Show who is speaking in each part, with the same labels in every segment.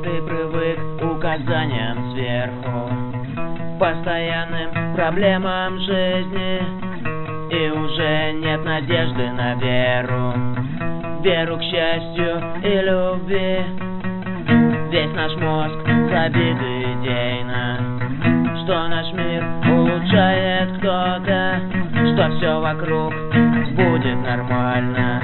Speaker 1: Ты привык к указаниям сверху, постоянным проблемам жизни, и уже нет надежды на веру, веру к счастью и любви. Весь наш мозг забит идейно, что наш мир улучшает кто-то, что все вокруг будет нормально,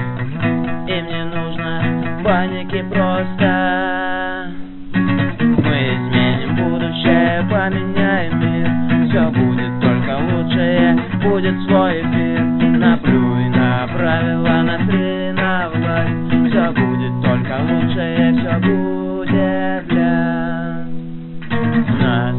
Speaker 1: им не нужно паники просто. Мы изменим будущее, поменяем мир, все будет только лучшее, будет свой эфир. Наплюй на правила, насри на власть, все будет только лучшее, все будет для нас.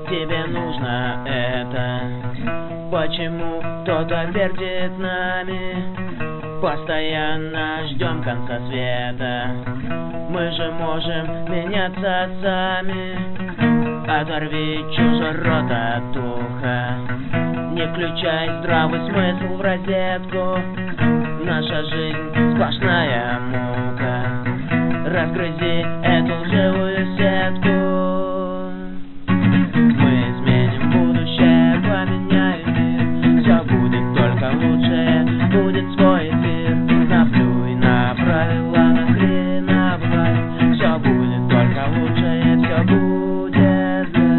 Speaker 1: Тебе нужно это? Почему кто-то вертит нами? Постоянно ждем конца света. Мы же можем меняться сами. Оторви чужой рот от уха, не включай здравый смысл в розетку. Наша жизнь сплошная мука, разгрызи эту лживую сетку. Будет свой эфир, наплюй на правила, нахрен на власть, все будет только лучшее, все будет для.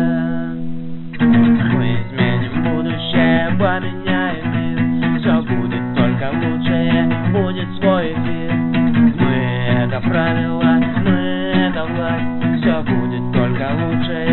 Speaker 1: Мы изменим будущее, поменяем мир, все будет только лучшее, будет свой эфир. Мы это правила, мы это власть, все будет только лучшее.